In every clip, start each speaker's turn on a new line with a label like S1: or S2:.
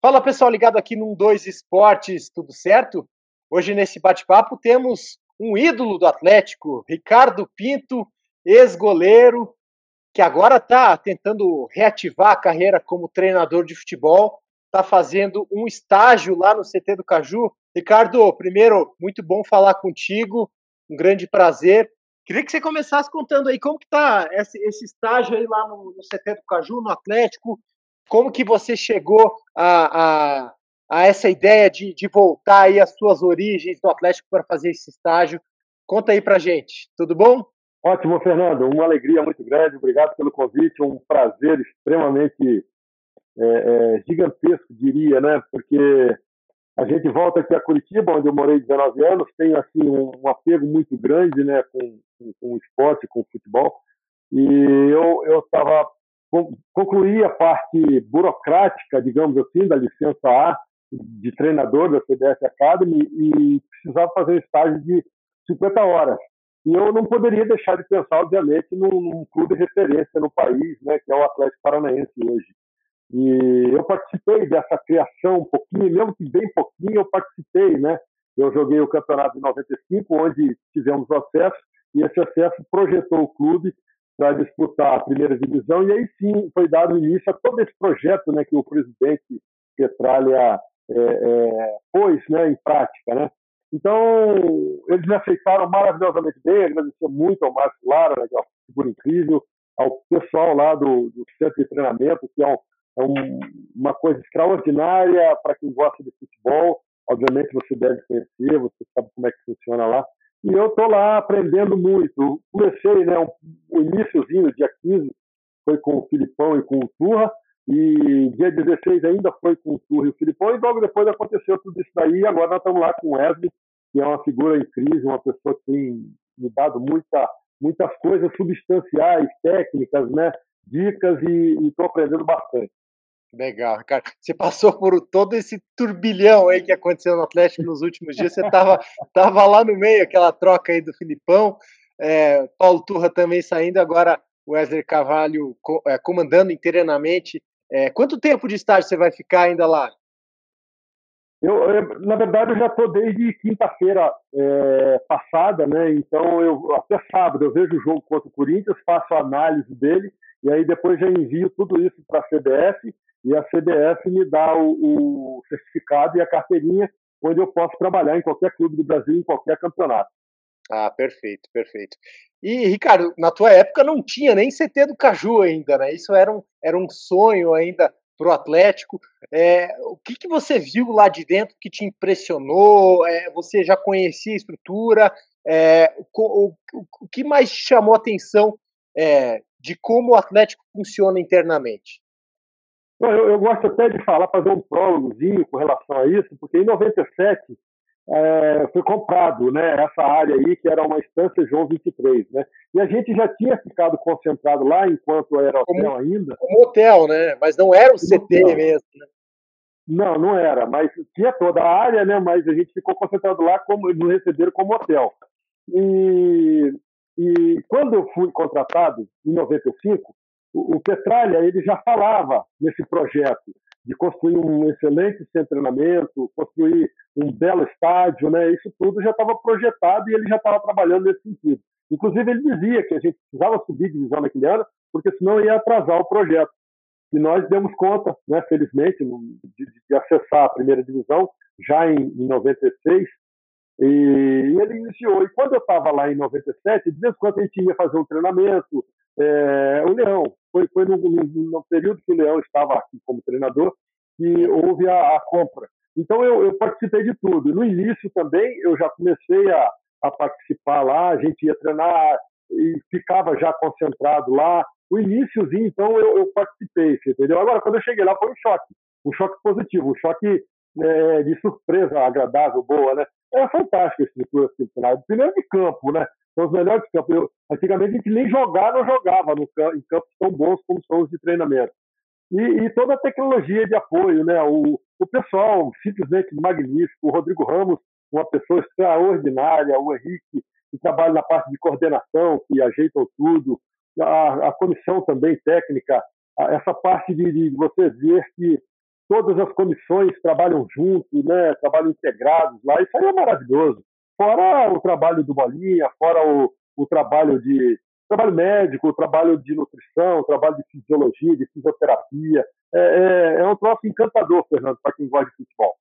S1: Fala pessoal, ligado aqui no 2 Esportes, tudo certo? Hoje nesse bate-papo temos um ídolo do Atlético, Ricardo Pinto, ex-goleiro, que agora está tentando reativar a carreira como treinador de futebol, está fazendo um estágio lá no CT do Caju. Ricardo, primeiro, muito bom falar contigo, um grande prazer. Queria que você começasse contando aí como que está esse estágio aí lá no CT do Caju, no Atlético, como que você chegou a essa ideia de voltar aí às suas origens do Atlético para fazer esse estágio. Conta aí pra gente, tudo bom?
S2: Ótimo, Fernando. Uma alegria muito grande. Obrigado pelo convite. Um prazer extremamente gigantesco, diria, né? Porque a gente volta aqui a Curitiba, onde eu morei 19 anos, tenho assim um apego muito grande, né, com o esporte, com o futebol. E eu estava concluí a parte burocrática, digamos assim, da licença A de treinador da CBS Academy e precisava fazer um estágio de 50 horas. E eu não poderia deixar de pensar, obviamente, num clube de referência no país, né, que é o Atlético Paranaense hoje. E eu participei dessa criação um pouquinho, mesmo que bem pouquinho, eu participei, né? Eu joguei o campeonato de 95, onde tivemos o acesso, e esse acesso projetou o clube para disputar a primeira divisão, e aí sim foi dado início a todo esse projeto, né, que o presidente Petralha pôs, né, em prática, né? Então, eles me aceitaram maravilhosamente bem, agradecer muito ao Márcio Lara, né, que é uma figura incrível, ao pessoal lá do centro de treinamento, que uma coisa extraordinária para quem gosta de futebol. Obviamente você deve conhecer, você sabe como é que funciona lá. E eu estou lá aprendendo muito. Comecei, né, o iníciozinho, dia 15, foi com o Filipão e com o Turra, e dia 16 ainda foi com o Turra e o Filipão, e logo depois aconteceu tudo isso daí, e agora nós estamos lá com o Wesley, que é uma figura incrível, uma pessoa que tem me dado muitas coisas substanciais, técnicas, né, dicas, e estou aprendendo bastante.
S1: Legal, Ricardo. Você passou por todo esse turbilhão aí que aconteceu no Atlético nos últimos dias. Você tava lá no meio, aquela troca aí do Filipão, Paulo Turra também saindo, agora o Wesley Carvalho comandando internamente. Quanto tempo de estágio você vai ficar ainda lá?
S2: Na verdade, eu já estou desde quinta-feira passada, né? Então, até sábado eu vejo o jogo contra o Corinthians, faço a análise dele, e aí depois já envio tudo isso para a CBF, e a CBF me dá o certificado e a carteirinha, onde eu posso trabalhar em qualquer clube do Brasil, em qualquer campeonato.
S1: Ah, perfeito, perfeito. E, Ricardo, na tua época não tinha nem CT do Caju ainda, né? Isso era um sonho ainda para o Atlético. O que, que você viu lá de dentro que te impressionou? Você já conhecia a estrutura? O que mais te chamou a atenção de como o Atlético funciona internamente?
S2: Não, eu gosto até de falar, fazer um prólogozinho com relação a isso, porque em 97 foi comprado, né, essa área aí, que era uma estância João 23, né? E a gente já tinha ficado concentrado lá, enquanto era
S1: Como,
S2: hotel ainda,
S1: como hotel, né? Mas não era um CT
S2: não,
S1: mesmo, né?
S2: não era, mas tinha toda a área, né? Mas a gente ficou concentrado lá, como nos receberam como hotel. E, e quando eu fui contratado, em 95, o Petralha ele já falava nesse projeto de construir um excelente centro de treinamento, construir um belo estádio, né? Isso tudo já estava projetado e ele já estava trabalhando nesse sentido. Inclusive, ele dizia que a gente precisava subir divisão naquele ano, porque senão ia atrasar o projeto. E nós demos conta, né, felizmente, de acessar a primeira divisão já em 96, e ele iniciou. E quando eu estava lá em 97, de vez em quando a gente ia fazer um treinamento. O Leão, foi no período que o Leão estava aqui como treinador, que houve a compra. Então eu participei de tudo. No início também eu já comecei a participar lá, a gente ia treinar e ficava já concentrado lá. O iníciozinho, então, eu participei, entendeu? Agora, quando eu cheguei lá, foi um choque positivo, um choque de surpresa agradável, boa, né? Era fantástico esse campeonato. Primeiro de campo, né? São os melhores de campo. Antigamente a gente nem não jogava em campos tão bons como são os de treinamento. E toda a tecnologia de apoio, né? O pessoal simplesmente magnífico. O Rodrigo Ramos, uma pessoa extraordinária. O Henrique, que trabalha na parte de coordenação, que ajeitam tudo. A comissão também técnica. Essa parte de você ver que todas as comissões trabalham juntos, né? Trabalham integrados lá, isso aí é maravilhoso. Fora o trabalho do Bolinha, fora o trabalho médico, o trabalho de nutrição, o trabalho de fisiologia, de fisioterapia. É um troço encantador, Fernando, para quem gosta de futebol.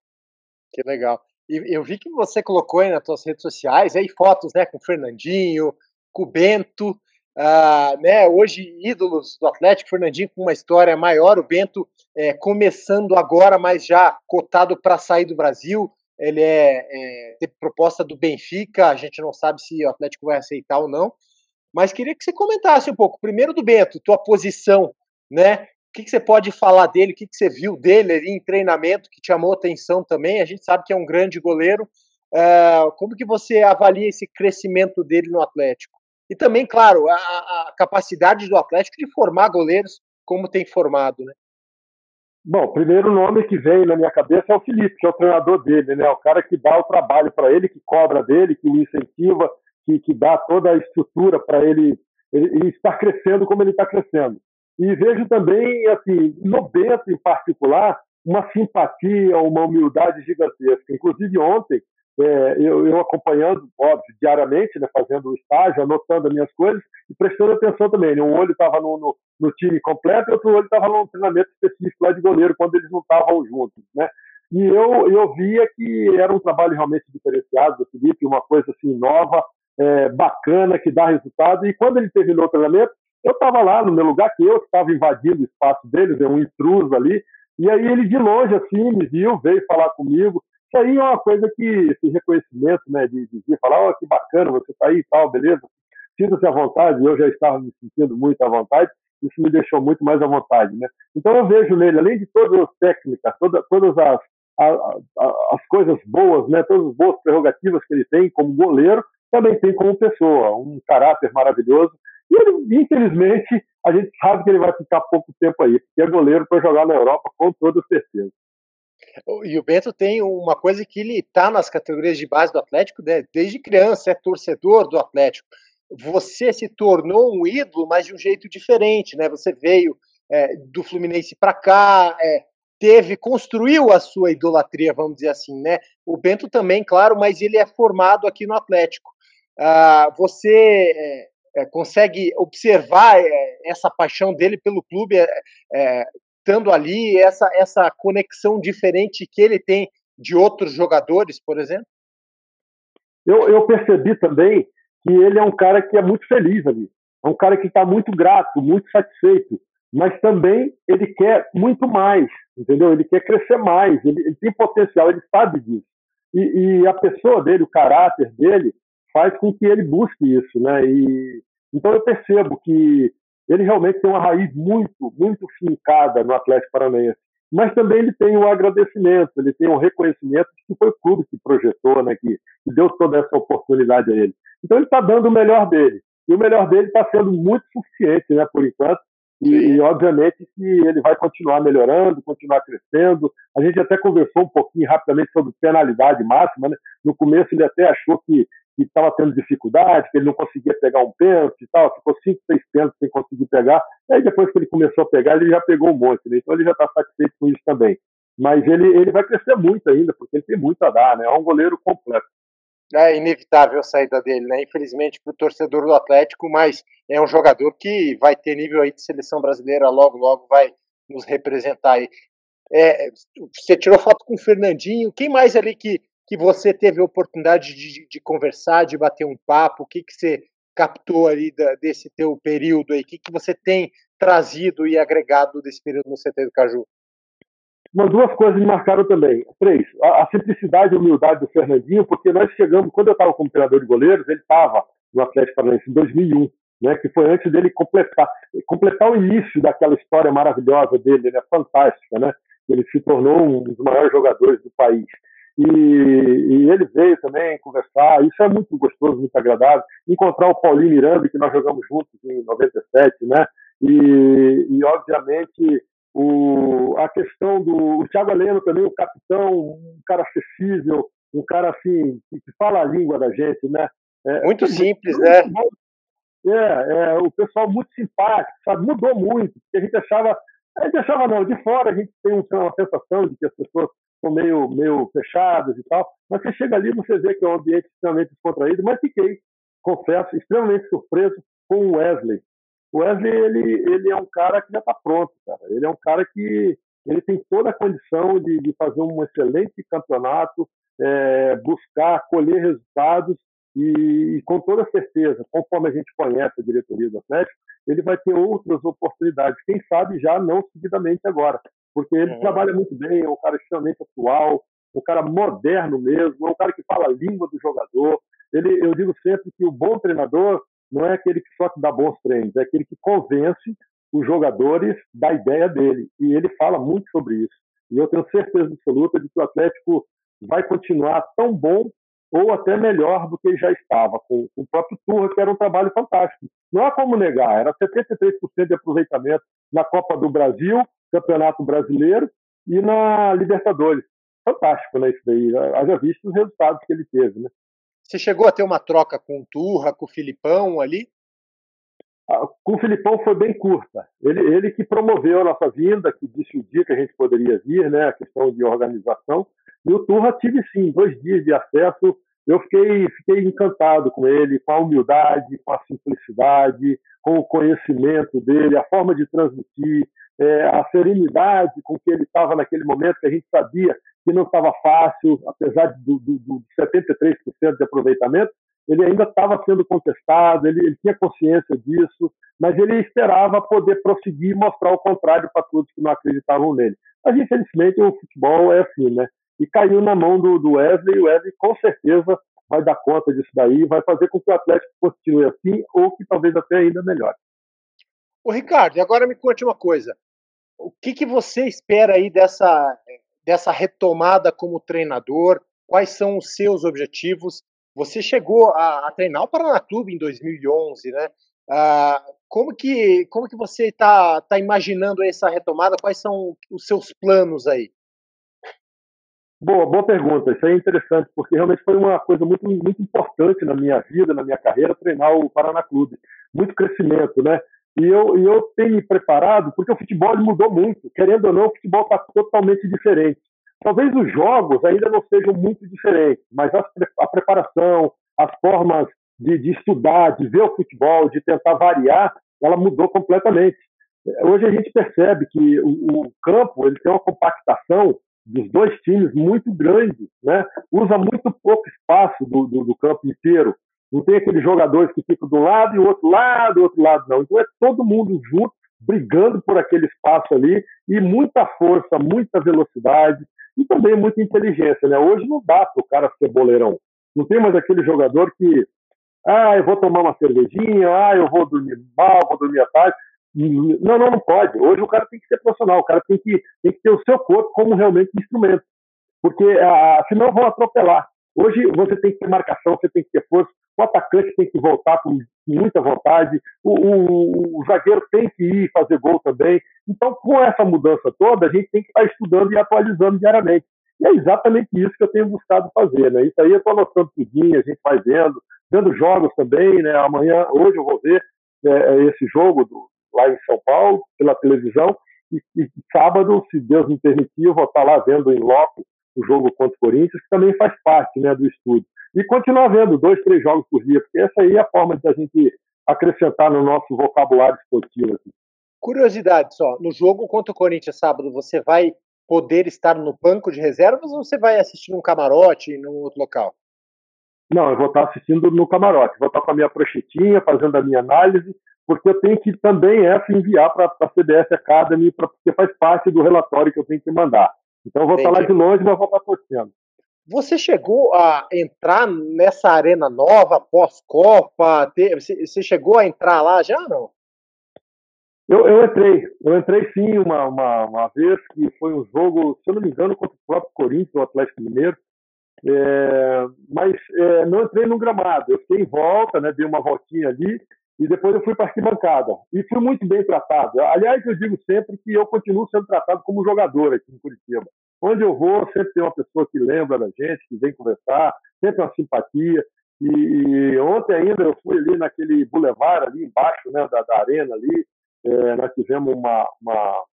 S1: Que legal. E eu vi que você colocou aí nas suas redes sociais aí fotos, né, com o Fernandinho, com o Bento, né, hoje ídolos do Atlético, Fernandinho com uma história maior, o Bento começando agora, mas já cotado para sair do Brasil. Ele teve proposta do Benfica, a gente não sabe se o Atlético vai aceitar ou não, mas queria que você comentasse um pouco, primeiro do Bento, tua posição, né? O que você pode falar dele? O que você viu dele ali em treinamento que te chamou atenção também? A gente sabe que é um grande goleiro. Como que você avalia esse crescimento dele no Atlético? E também, claro, a capacidade do Atlético de formar goleiros como tem formado, né?
S2: Bom, o primeiro nome que vem na minha cabeça é o Felipe, que é o treinador dele, né? O cara que dá o trabalho para ele, que cobra dele, que o incentiva, que dá toda a estrutura para ele estar crescendo como ele está crescendo. E vejo também, assim, no Bento em particular, uma simpatia, uma humildade gigantesca. Inclusive ontem, eu acompanhando, óbvio, diariamente, né, fazendo o estágio, anotando as minhas coisas e prestando atenção também. Né? Um olho estava no time completo e outro olho estava num treinamento específico lá de goleiro, quando eles não estavam juntos. Né? E eu via que era um trabalho realmente diferenciado do Felipe, uma coisa assim nova, bacana, que dá resultado. E quando ele terminou o treinamento, eu estava lá no meu lugar, que eu estava invadindo o espaço deles, um intruso ali, e aí ele de longe assim me viu, veio falar comigo. Isso aí é uma coisa que, esse reconhecimento, né, de falar, que bacana, você está aí e tal, beleza? Sinta-se à vontade, eu já estava me sentindo muito à vontade, isso me deixou muito mais à vontade, né? Então eu vejo nele, além de todas as técnicas, todas as coisas boas, né, todas as boas prerrogativas que ele tem como goleiro, também tem como pessoa, um caráter maravilhoso. E ele, infelizmente, a gente sabe que ele vai ficar pouco tempo aí, porque é goleiro para jogar na Europa, com toda certeza.
S1: E o Bento tem uma coisa que ele está nas categorias de base do Atlético, né, desde criança, é torcedor do Atlético. Você se tornou um ídolo, mas de um jeito diferente, né? Você veio do Fluminense para cá, construiu a sua idolatria, vamos dizer assim, né? O Bento também, claro, mas ele é formado aqui no Atlético. Você consegue observar essa paixão dele pelo clube, estando ali, essa conexão diferente que ele tem de outros jogadores, por exemplo?
S2: Eu percebi também que ele é um cara que é muito feliz ali. É um cara que está muito grato, muito satisfeito. Mas também ele quer muito mais, entendeu? Ele quer crescer mais, ele tem potencial, ele sabe disso. E a pessoa dele, o caráter dele, faz com que ele busque isso, né? Então eu percebo que ele realmente tem uma raiz muito, muito fincada no Atlético Paranaense. Mas também ele tem um agradecimento, ele tem um reconhecimento de que foi o clube que projetou, né? Que deu toda essa oportunidade a ele. Então ele está dando o melhor dele. E o melhor dele está sendo muito suficiente, né, por enquanto. E, obviamente, que ele vai continuar melhorando, continuar crescendo. A gente até conversou um pouquinho rapidamente sobre penalidade máxima. Né? No começo, ele até achou que estava tendo dificuldade, que ele não conseguia pegar um pênalti e tal. Ficou 5, 6 pênaltis sem conseguir pegar. Aí, depois que ele começou a pegar, ele já pegou um monte. Né? Então, ele já está satisfeito com isso também. Mas ele vai crescer muito ainda, porque ele tem muito a dar. Né? É um goleiro completo.
S1: É inevitável a saída dele, né? Infelizmente para o torcedor do Atlético, mas é um jogador que vai ter nível aí de seleção brasileira, logo, logo vai nos representar aí. Você tirou foto com o Fernandinho, quem mais ali que você teve a oportunidade de conversar, de bater um papo, o que você captou ali desse teu período aí, o que você tem trazido e agregado desse período no CT do Caju?
S2: Mas duas coisas me marcaram também. 3, a simplicidade e humildade do Fernandinho, porque nós chegamos, quando eu estava como treinador de goleiros, ele estava no Atlético Paranaense em 2001, né, que foi antes dele completar o início daquela história maravilhosa dele, né, fantástica, né? Ele se tornou um dos maiores jogadores do país. E ele veio também conversar, isso é muito gostoso, muito agradável. Encontrar o Paulinho Miranda, que nós jogamos juntos em 97, né? E obviamente, a questão do Thiago Heleno também, o capitão, um cara acessível, um cara assim, que fala a língua da gente, né?
S1: Muito simples, né?
S2: O pessoal muito simpático, sabe? Mudou muito, porque a gente achava, A gente achava não, de fora a gente tem uma sensação de que as pessoas são meio fechadas e tal, mas você chega ali e você vê que é um ambiente extremamente descontraído, mas fiquei, confesso, extremamente surpreso com o Wesley. O Wesley, ele é um cara que já está pronto, cara. Ele é um cara que ele tem toda a condição de fazer um excelente campeonato, buscar, colher resultados e com toda certeza, conforme a gente conhece a diretoria do Atlético, ele vai ter outras oportunidades, quem sabe já não seguidamente agora, porque ele trabalha muito bem, é um cara extremamente atual, um cara moderno mesmo, é um cara que fala a língua do jogador. Eu digo sempre que o bom treinador não é aquele que só te dá bons treinos, é aquele que convence os jogadores da ideia dele. E ele fala muito sobre isso. E eu tenho certeza absoluta de que o Atlético vai continuar tão bom ou até melhor do que já estava, com o próprio Turra, que era um trabalho fantástico. Não há como negar, era 73% de aproveitamento na Copa do Brasil, Campeonato Brasileiro e na Libertadores. Fantástico, né, isso daí. Haja visto os resultados que ele teve, né?
S1: Você chegou a ter uma troca com o Turra, com o Filipão ali?
S2: Com o Filipão foi bem curta. Ele que promoveu a nossa vinda, que disse o dia que a gente poderia vir, né, a questão de organização. E o Turra tive, sim, 2 dias de acesso. Eu fiquei encantado com ele, com a humildade, com a simplicidade, com o conhecimento dele, a forma de transmitir, a serenidade com que ele estava naquele momento, que a gente sabia que não estava fácil, apesar do 73% de aproveitamento, ele ainda estava sendo contestado, ele tinha consciência disso, mas ele esperava poder prosseguir e mostrar o contrário para todos que não acreditavam nele. Mas, infelizmente, o futebol é assim, né? E caiu na mão do Wesley, e o Wesley com certeza vai dar conta disso daí, vai fazer com que o Atlético continue assim, ou que talvez até ainda melhore.
S1: Ô, Ricardo, e agora me conte uma coisa. O que você espera aí dessa retomada como treinador? Quais são os seus objetivos? Você chegou a treinar o Paraná Clube em 2011, né? Como que você está imaginando essa retomada? Quais são os seus planos aí?
S2: Boa pergunta. Isso aí é interessante, porque realmente foi uma coisa muito importante na minha vida, na minha carreira, treinar o Paraná Clube. Muito crescimento, né? E eu tenho me preparado, porque o futebol mudou muito. Querendo ou não, o futebol está totalmente diferente. Talvez os jogos ainda não sejam muito diferentes, mas a preparação, as formas de estudar, de ver o futebol, de tentar variar, ela mudou completamente. Hoje a gente percebe que o campo ele tem uma compactação dos dois times muito grande, né? Usa muito pouco espaço do campo inteiro. Não tem aqueles jogadores que ficam de um lado e o outro lado não. Então é todo mundo junto, brigando por aquele espaço ali, e muita força, muita velocidade e também muita inteligência, né? Hoje não dá para o cara ser boleirão. Não tem mais aquele jogador que eu vou tomar uma cervejinha, eu vou dormir mal, vou dormir à tarde. Não pode. Hoje o cara tem que ser profissional, o cara tem que ter o seu corpo como realmente instrumento, porque senão vão atropelar. Hoje você tem que ter marcação, você tem que ter força, o atacante tem que voltar com muita vontade, o zagueiro tem que ir fazer gol também. Então, com essa mudança toda, a gente tem que estar estudando e atualizando diariamente. E é exatamente isso que eu tenho buscado fazer, né? Isso aí eu estou anotando tudinho, a gente vai vendo jogos também, né? Hoje eu vou ver esse jogo lá em São Paulo, pela televisão, e sábado, se Deus me permitir, eu vou estar lá vendo em loco o jogo contra o Corinthians, que também faz parte, né, do estudo. E continuar vendo 2, 3 jogos por dia, porque essa aí é a forma de a gente acrescentar no nosso vocabulário esportivo aqui.
S1: Curiosidade só, no jogo contra o Corinthians sábado, você vai poder estar no banco de reservas ou você vai assistir num camarote em um outro local?
S2: Não, eu vou estar assistindo no camarote, vou estar com a minha pranchetinha, fazendo a minha análise, porque eu tenho que também enviar para a CBS Academy, porque faz parte do relatório que eu tenho que mandar. Então eu vou estar lá de longe, mas vou estar torcendo.
S1: Você chegou a entrar nessa arena nova pós-Copa? Você chegou a entrar lá já ou não?
S2: Eu entrei sim uma vez, que foi um jogo, se eu não me engano, contra o próprio Corinthians, o Atlético Mineiro, mas não entrei no gramado, eu fiquei em volta, né, dei uma voltinha ali, e depois eu fui para a arquibancada, e fui muito bem tratado. Aliás, eu digo sempre que eu continuo sendo tratado como jogador aqui em Curitiba. Onde eu vou, sempre tem uma pessoa que lembra da gente, que vem conversar, sempre uma simpatia. E ontem ainda eu fui ali naquele boulevard ali embaixo, né, da arena ali, Nós tivemos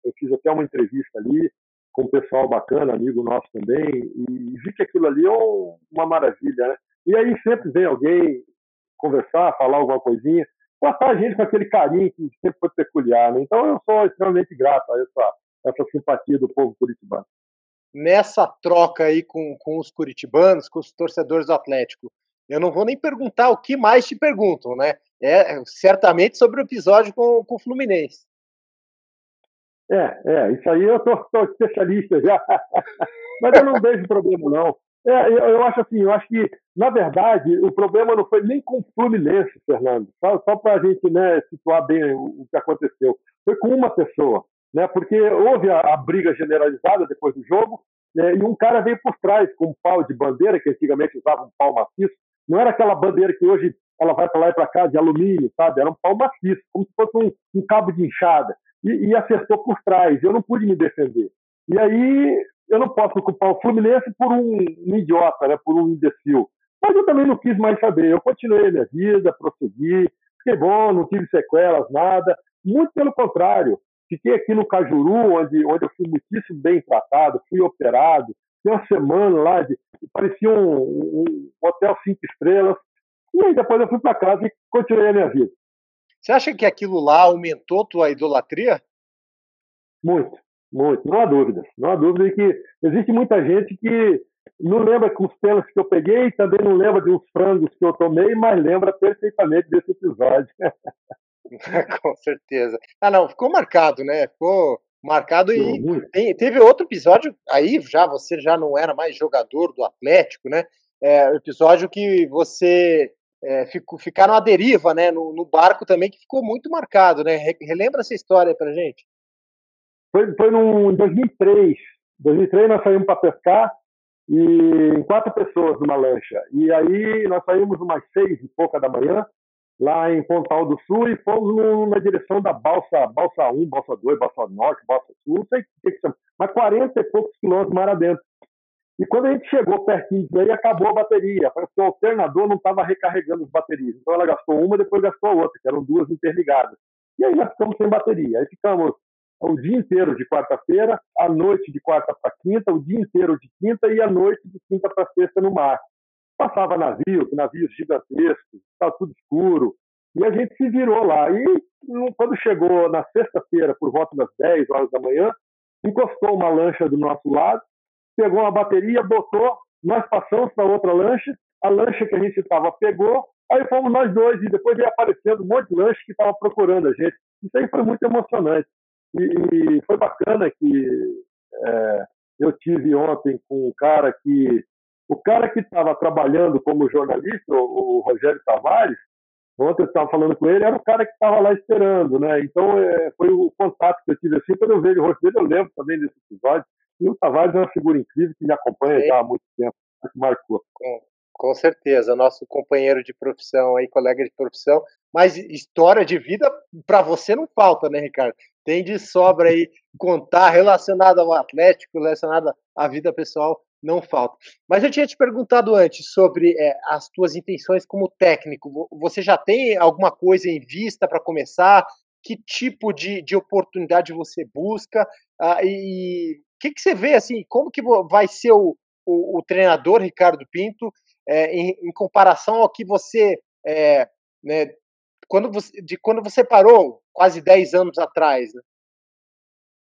S2: eu fiz até uma entrevista ali com um pessoal bacana, amigo nosso também, e vi que aquilo ali é uma maravilha, né? E aí sempre vem alguém conversar, falar alguma coisinha, tratar a gente com aquele carinho que sempre foi peculiar, né? Então eu sou extremamente grato a essa simpatia do povo curitibano.
S1: Nessa troca aí com os curitibanos, com os torcedores do Atlético, eu não vou nem perguntar o que mais te perguntam, né? Certamente sobre o episódio com o Fluminense.
S2: Isso aí eu tô especialista já. Mas eu não vejo problema, não. Eu acho assim, eu acho que, na verdade, o problema não foi nem com o Fluminense, Fernando, só para a gente, né, situar bem o que aconteceu. Foi com uma pessoa, né, porque houve a briga generalizada depois do jogo, né, e um cara veio por trás com um pau de bandeira, que antigamente usava um pau maciço, não era aquela bandeira que hoje ela vai para lá e para cá de alumínio, sabe? Era um pau maciço, como se fosse um cabo de enxada, e acertou por trás. Eu não pude me defender. E aí eu não posso culpar o Fluminense por um idiota, né, por um imbecil. Mas eu também não quis mais saber. Eu continuei a minha vida, prossegui, fiquei bom, não tive sequelas, nada. Muito pelo contrário. Fiquei aqui no Cajuru, onde eu fui muitíssimo bem tratado, fui operado. Fiquei uma semana lá, parecia um hotel 5 estrelas. E aí depois eu fui para casa e continuei a minha vida.
S1: Você acha que aquilo lá aumentou tua idolatria?
S2: Muito, muito. Não há dúvida. Não há dúvida de que existe muita gente que não lembra com os pênaltis que eu peguei, também não lembra de uns frangos que eu tomei, mas lembra perfeitamente desse episódio.
S1: Com certeza. Ah, não, ficou marcado, né? Ficou marcado e
S2: Muito.
S1: teve outro episódio aí, você já não era mais jogador do Atlético, né? O episódio que você ficaram à deriva, né? No barco também, que ficou muito marcado, né? Relembra essa história pra gente.
S2: Foi em 2003. Em 2003 nós saímos para pescar e em 4 pessoas numa lancha. E aí nós saímos umas 6 e pouca da manhã, lá em Pontal do Sul, e fomos na direção da balsa 1, balsa 2, balsa Norte, balsa Sul, não sei o que chama, mas 40 e poucos quilômetros mar adentro. E quando a gente chegou pertinho disso aí, acabou a bateria. Parece que o alternador não estava recarregando as baterias. Então ela gastou uma, depois gastou a outra, que eram duas interligadas. E aí nós ficamos sem bateria. Aí ficamos o dia inteiro de quarta-feira, a noite de quarta para quinta, o dia inteiro de quinta e a noite de quinta para sexta no mar. Passava navios gigantescos, estava tudo escuro, e a gente se virou lá. E quando chegou na sexta-feira, por volta das 10 horas da manhã, encostou uma lancha do nosso lado, pegou uma bateria, botou, nós passamos para outra lancha, a lancha que a gente estava pegou, aí fomos nós dois, e depois veio aparecendo um monte de lancha que estava procurando a gente. Isso aí foi muito emocionante. E foi bacana que eu tive ontem com um cara que estava trabalhando como jornalista, o Rogério Tavares. Ontem eu estava falando com ele, era o cara que estava lá esperando, né? Então foi o contato que eu tive assim. Quando eu vejo o rosto dele, eu lembro também desse episódio. E o Tavares é uma figura incrível que me acompanha já há muito tempo, que marcou.
S1: Com certeza, nosso companheiro de profissão aí, colega de profissão, mas história de vida para você não falta, né, Ricardo? Tem de sobra aí contar relacionado ao Atlético, relacionado à vida pessoal, não falta. Mas eu tinha te perguntado antes sobre as tuas intenções como técnico. Você já tem alguma coisa em vista para começar? Que tipo de oportunidade você busca? E o que você vê, assim, como que vai ser o treinador Ricardo Pinto em comparação ao que você, né, quando você parou, quase 10 anos atrás, né?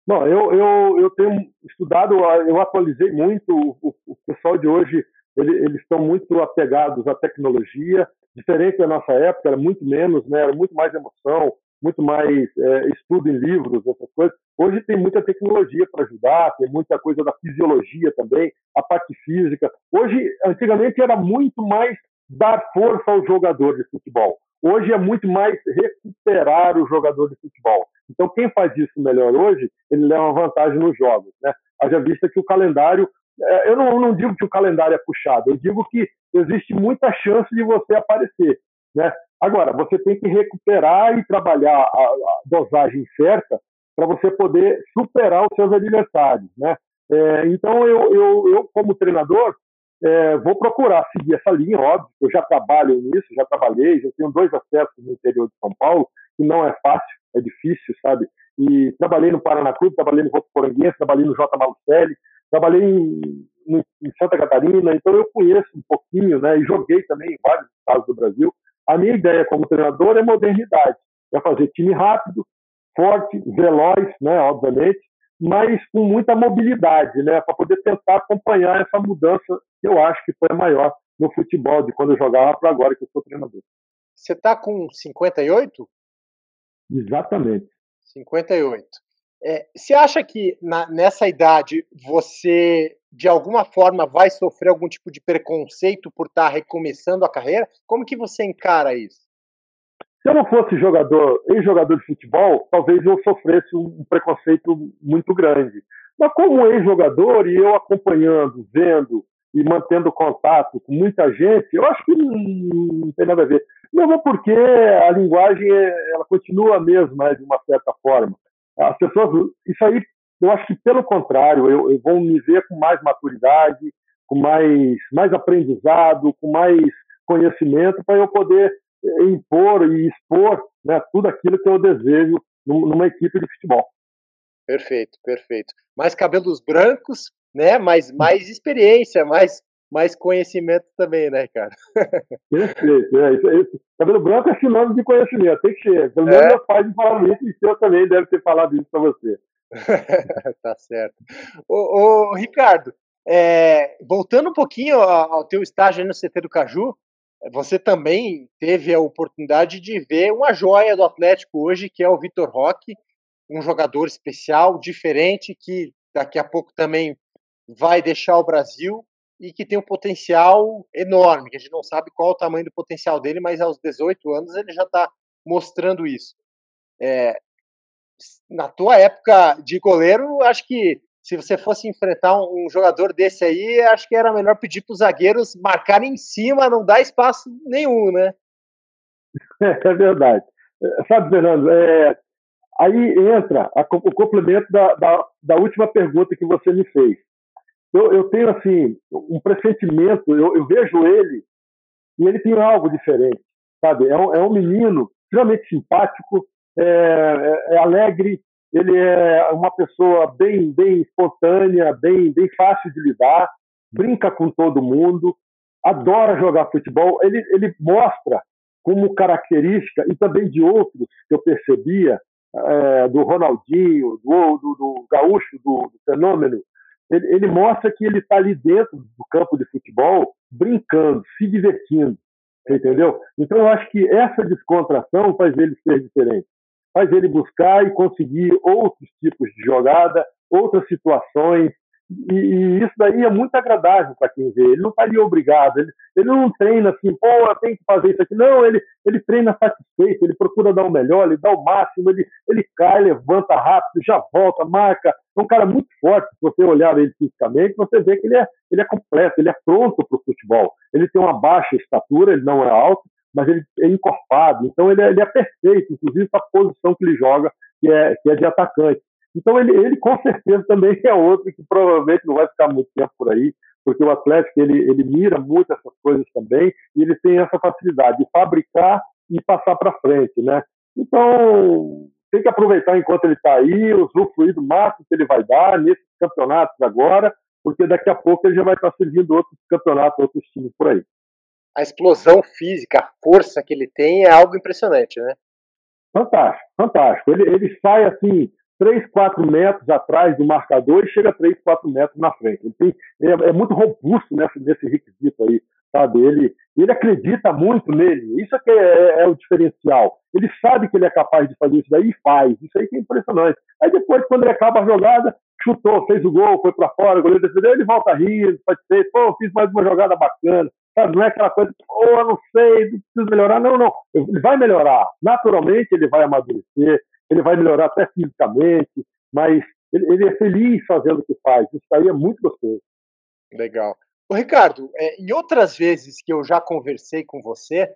S2: Não, eu tenho estudado, eu atualizei muito. O pessoal de hoje, eles estão muito apegados à tecnologia, diferente da nossa época, era muito menos, né? Era muito mais emoção, muito mais estudo em livros, essas coisas. Hoje tem muita tecnologia para ajudar, tem muita coisa da fisiologia também, a parte física. Hoje, antigamente era muito mais dar força ao jogador de futebol. Hoje é muito mais recuperar o jogador de futebol. Então, quem faz isso melhor hoje, ele leva uma vantagem nos jogos, né? Haja vista que o calendário, eu não digo que o calendário é puxado, eu digo que existe muita chance de você aparecer, né? Agora, você tem que recuperar e trabalhar a dosagem certa para você poder superar os seus adversários, né? Então, eu como treinador, vou procurar seguir essa linha, óbvio. Eu já trabalho nisso, já trabalhei, já tenho 2 acessos no interior de São Paulo, que não é fácil, é difícil, sabe? E trabalhei no Paraná Clube, trabalhei no Votoporanguense, trabalhei no J. Malucelli, trabalhei em Santa Catarina, então eu conheço um pouquinho, né? E joguei também em vários estados do Brasil. A minha ideia como treinador é modernidade, é fazer time rápido, forte, veloz, né? Obviamente, mas com muita mobilidade, né? Para poder tentar acompanhar essa mudança que eu acho que foi a maior no futebol, de quando eu jogava para agora que eu sou treinador.
S1: Você está com 58?
S2: Exatamente.
S1: 58. Você acha que nessa idade você, de alguma forma, vai sofrer algum tipo de preconceito por estar recomeçando a carreira? Como que você encara isso?
S2: Se eu não fosse ex-jogador de futebol, talvez eu sofresse um preconceito muito grande. Mas como ex-jogador e eu acompanhando, vendo e mantendo contato com muita gente, eu acho que não tem nada a ver. Mesmo porque a linguagem ela continua a mesma, né, de uma certa forma. As pessoas, isso aí, eu acho que pelo contrário, eu vou me ver com mais maturidade, com mais aprendizado, com mais conhecimento para eu poder impor e expor, né, tudo aquilo que eu desejo numa equipe de futebol.
S1: Perfeito, perfeito. Mais cabelos brancos, né? Mais experiência, mais conhecimento também, né, cara?
S2: Perfeito. Cabelo branco é sinônimo de conhecimento, tem que ser. Pelo menos
S1: É?
S2: meus pais me falaram isso e o seu também deve ter falado isso para você.
S1: Tá certo. Ricardo, voltando um pouquinho ao teu estágio aí no CT do Caju, você também teve a oportunidade de ver uma joia do Atlético hoje, que é o Vitor Roque, um jogador especial, diferente, que daqui a pouco também vai deixar o Brasil e que tem um potencial enorme, que a gente não sabe qual o tamanho do potencial dele, mas aos 18 anos ele já está mostrando isso. Na tua época de goleiro, acho que se você fosse enfrentar um jogador desse aí, acho que era melhor pedir para os zagueiros marcarem em cima, não dar espaço nenhum, né?
S2: É verdade. Sabe, Fernando, aí entra o complemento da última pergunta que você me fez. Eu tenho, assim, um pressentimento, eu vejo ele e ele tem algo diferente, sabe? É um menino extremamente simpático, é alegre, ele é uma pessoa bem espontânea, bem fácil de lidar, brinca com todo mundo, adora jogar futebol. Ele mostra como característica, e também de outros que eu percebia, do Ronaldinho, do Gaúcho, do Fenômeno, ele mostra que ele está ali dentro do campo de futebol, brincando, se divertindo, entendeu? Então eu acho que essa descontração faz ele ser diferente, faz ele buscar e conseguir outros tipos de jogada, outras situações, e isso daí é muito agradável para quem vê. Ele não está ali obrigado, ele não treina assim, pô, eu tenho que fazer isso aqui. Não, ele treina satisfeito, ele procura dar o melhor, ele dá o máximo, ele cai, levanta rápido, já volta, marca. É um cara muito forte. Se você olhar ele fisicamente, você vê que ele é completo, ele é pronto para o futebol. Ele tem uma baixa estatura, ele não é alto, mas ele é encorpado. Então ele é perfeito, inclusive para a posição que ele joga, que é de atacante. Então ele com certeza também é outro que provavelmente não vai ficar muito tempo por aí, porque o Atlético ele mira muito essas coisas também e ele tem essa facilidade de fabricar e passar para frente, né? Então tem que aproveitar enquanto ele está aí, usufruir do máximo que ele vai dar nesses campeonatos agora, porque daqui a pouco ele já vai estar servindo outros campeonatos, outros times por aí.
S1: A explosão física, a força que ele tem é algo impressionante, né?
S2: Fantástico, fantástico. Ele sai assim 3, 4 metros atrás do marcador e chega 3, 4 metros na frente. Ele é muito robusto nesse requisito aí, sabe? Ele acredita muito nele. Isso é que é o diferencial. Ele sabe que ele é capaz de fazer isso daí e faz. Isso aí que é impressionante. Aí depois, quando ele acaba a jogada, chutou, fez o gol, foi para fora, o goleiro defendeu, ele volta a rir, satisfeito. Pô, fiz mais uma jogada bacana. Sabe? Não é aquela coisa, eu não sei, preciso melhorar. Não, não. Ele vai melhorar. Naturalmente ele vai amadurecer, ele vai melhorar até fisicamente, mas ele é feliz fazendo o que faz. Isso aí é muito gostoso.
S1: Legal. Ricardo, em outras vezes que eu já conversei com você,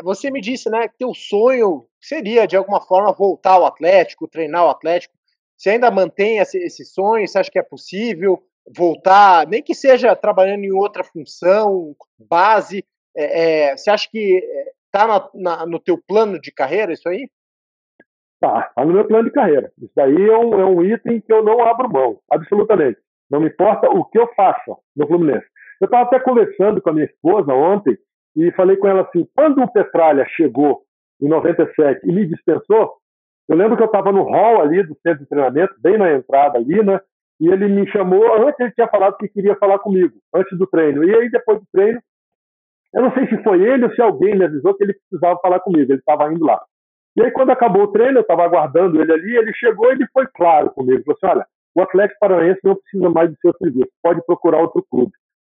S1: você me disse, né, que teu sonho seria, de alguma forma, voltar ao Atlético, treinar o Atlético. Você ainda mantém esse sonho? Você acha que é possível? voltar, nem que seja trabalhando em outra função, base, você acha que está no teu plano de carreira isso aí?
S2: Tá no meu plano de carreira. Isso daí é um item que eu não abro mão, absolutamente. Não me importa o que eu faça no Fluminense. Eu estava até conversando com a minha esposa ontem e falei com ela assim, quando o Petralha chegou em 97 e me dispensou, eu lembro que eu estava no hall ali do centro de treinamento, bem na entrada ali, né? E ele me chamou, antes ele tinha falado que queria falar comigo, antes do treino. E aí, depois do treino, eu não sei se foi ele ou se alguém me avisou que ele precisava falar comigo, ele estava indo lá. E aí, quando acabou o treino, eu estava aguardando ele ali, ele chegou e ele foi claro comigo. Falou assim, olha, o Atlético Paranaense não precisa mais do seu serviço, pode procurar outro clube.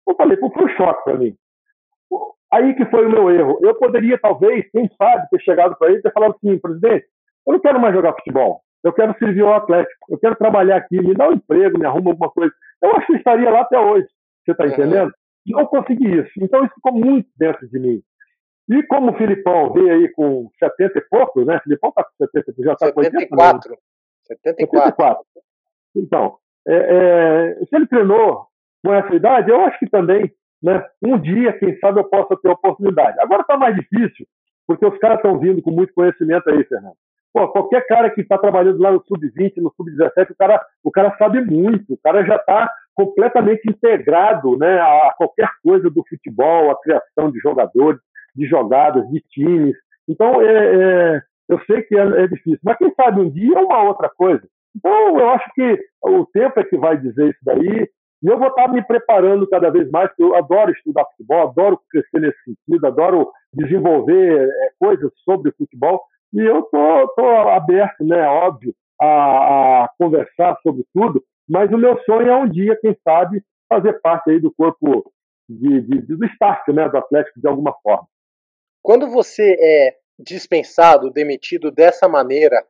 S2: Eu falei, foi um choque para mim. Aí que foi o meu erro. Eu poderia, talvez, quem sabe, ter chegado para ele e ter falado assim, presidente, eu não quero mais jogar futebol, eu quero servir ao Atlético, eu quero trabalhar aqui, me dá um emprego, me arruma alguma coisa. Eu acho que eu estaria lá até hoje, você está entendendo? Não consegui isso. Então isso ficou muito dentro de mim. E como o Filipão veio aí com 70 e poucos, né? O Filipão está com 70, já está com 80,
S1: 74. Né? 74.
S2: Então, se ele treinou com essa idade, eu acho que também, né, um dia, quem sabe, eu possa ter oportunidade. Agora está mais difícil, porque os caras estão vindo com muito conhecimento aí, Fernando. Pô, qualquer cara que está trabalhando lá no Sub-20, no Sub-17, o cara sabe muito, o cara já está completamente integrado, né, a qualquer coisa do futebol, a criação de jogadores, de jogadas, de times. Então, eu sei que é difícil, mas quem sabe um dia é uma outra coisa. Então, eu acho que o tempo é que vai dizer isso daí, e eu vou estar me preparando cada vez mais, porque eu adoro estudar futebol, adoro crescer nesse sentido, adoro desenvolver coisas sobre futebol, e eu estou aberto, né, óbvio, a conversar sobre tudo, mas o meu sonho é um dia, quem sabe, fazer parte aí do corpo do staff, né, do Atlético de alguma forma.
S1: Quando você é dispensado, demitido dessa maneira,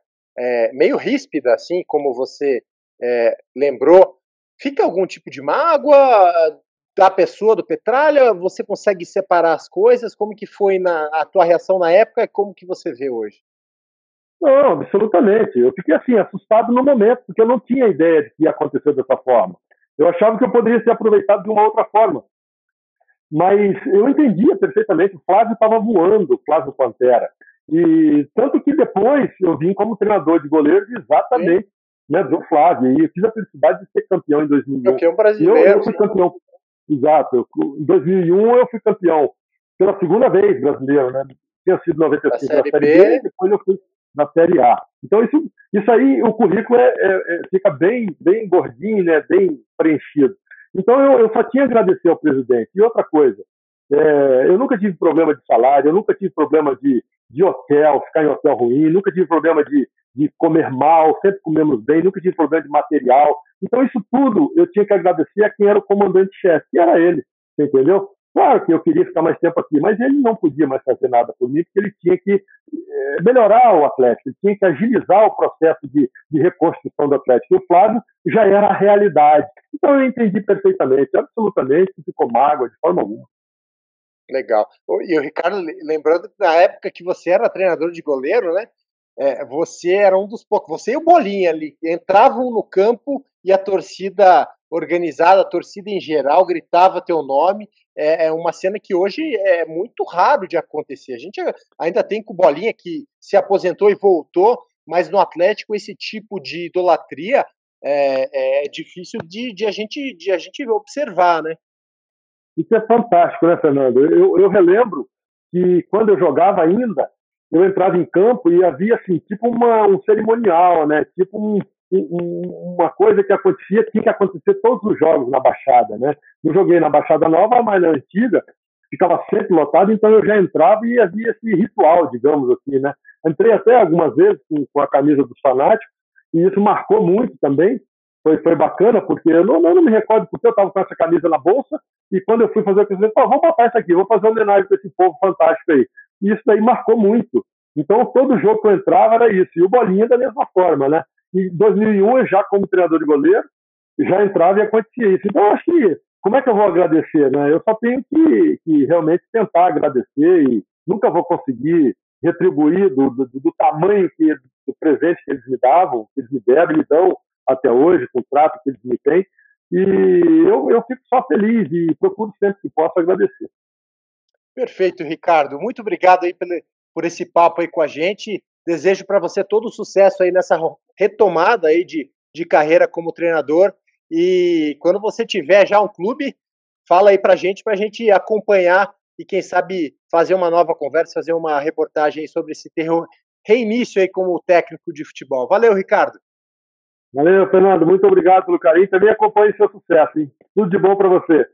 S1: meio ríspida, assim, como você lembrou, fica algum tipo de mágoa da pessoa, do Petralha? Você consegue separar as coisas? Como que foi a tua reação na época e como que você vê hoje?
S2: Não, absolutamente. Eu fiquei assim, assustado no momento, porque eu não tinha ideia de que ia acontecer dessa forma. Eu achava que eu poderia ser aproveitado de uma outra forma. Mas eu entendia perfeitamente, o Flávio estava voando, o Flávio Pantera. E tanto que depois eu vim como treinador de goleiros exatamente, né, do Flávio. E eu tive a felicidade de ser campeão em 2001.
S1: Campeão brasileiro.
S2: Eu fui campeão, exato. Em 2001 eu fui campeão pela segunda vez brasileiro, né? Tinha sido 95 na Série B, depois eu fui na Série A. Então isso aí, o currículo fica bem gordinho, né, bem preenchido. Então eu só tinha a agradecer ao presidente. E outra coisa, eu nunca tive problema de salário, eu nunca tive problema de hotel, ficar em hotel ruim, nunca tive problema de comer mal, sempre comemos bem, nunca tive problema de material. Então isso tudo eu tinha que agradecer a quem era o comandante-chefe, que era ele, entendeu? Claro que eu queria ficar mais tempo aqui, mas ele não podia mais fazer nada por mim, porque ele tinha que melhorar o Atlético, ele tinha que agilizar o processo de reconstrução do Atlético. E o Flávio já era a realidade. Então eu entendi perfeitamente, absolutamente, não ficou mágoa de forma alguma.
S1: Legal. E o Ricardo, lembrando que na época que você era treinador de goleiro, né? Você era um dos poucos, você e o Bolinha ali, entravam no campo e a torcida organizada, a torcida em geral, gritava teu nome. É uma cena que hoje é muito raro de acontecer. A gente ainda tem com o Bolinha que se aposentou e voltou, mas no Atlético esse tipo de idolatria é difícil de a gente observar, né?
S2: Isso é fantástico, né, Fernando? Eu relembro que quando eu jogava ainda, eu entrava em campo e havia assim, tipo um cerimonial, né? Tipo uma coisa que acontecia, tinha que acontecer todos os jogos na Baixada, né? Não joguei na Baixada Nova, mas na antiga ficava sempre lotado, então eu já entrava e havia esse ritual, digamos assim, né? Entrei até algumas vezes com a camisa dos fanáticos e isso marcou muito também. Foi bacana, porque eu não me recordo porque eu estava com essa camisa na bolsa e quando eu fui fazer o que eu disse, vamos botar isso aqui, vou fazer uma homenagem para esse povo fantástico aí. E isso daí marcou muito. Então, todo jogo que eu entrava era isso. E o Bolinha da mesma forma, né? Em 2001, eu já como treinador de goleiro, já entrava e acontecia isso. Então, eu acho que, como é que eu vou agradecer, né? Eu só tenho que realmente tentar agradecer e nunca vou conseguir retribuir do tamanho do presente que eles me davam, que eles me deram, me dão até hoje, com o trato que eles me têm, E eu fico só feliz e procuro sempre que posso agradecer.
S1: Perfeito, Ricardo. Muito obrigado aí por esse papo aí com a gente. Desejo para você todo o sucesso aí nessa retomada aí de carreira como treinador. E quando você tiver já um clube, fala aí para a gente acompanhar e quem sabe fazer uma nova conversa, fazer uma reportagem aí sobre esse reinício aí como técnico de futebol. Valeu, Ricardo.
S2: Valeu, Fernando. Muito obrigado pelo carinho. Também acompanhe seu sucesso, hein? Tudo de bom para você.